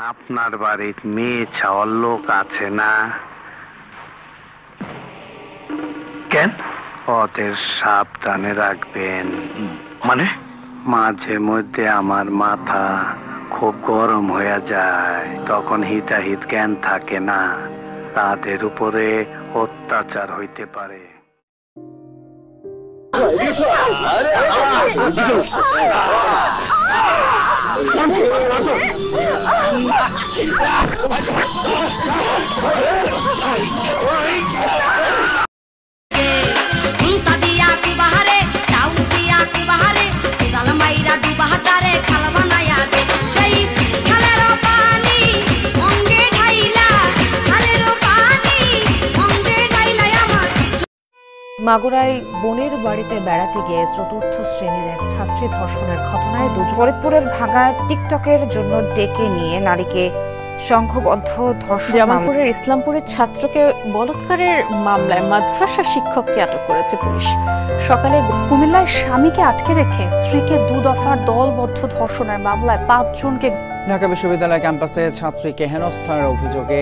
আপনার বাড়ির মেয়ে ছাওয়ার লোক আছে না? কেন? ওদের সাবধানে রাখবেন। মানে? মাঝে মধ্যে আমার মাথা খুব গরম হয়ে যায়, তখন হিতাহিত জ্ঞান থাকে না, তাদের উপরে অত্যাচার হইতে পারে। মাগুরায় বোনের বাড়িতে বেড়াতে গিয়ে চতুর্থ শ্রেণীর এক ছাত্রী ধর্ষণের ঘটনায় ফরিদপুরের ভাগায় টিকটকের জন্য ডেকে নিয়ে নারীকে সংঘবদ্ধ ধর্ষণ। জামালপুরের ইসলামপুরের ছাত্রকে বলাৎকারের মামলায় মাদ্রাসা শিক্ষককে আটক করেছে পুলিশ। সকালে কুমিল্লায় স্বামীকে আটকে রেখে স্ত্রীকে 2 দফার দলবদ্ধ ধর্ষণের মামলায় 5 জনকে। ঢাকা বিশ্ববিদ্যালয় ক্যাম্পাসে ছাত্রীকে হেনস্থার অভিযোগে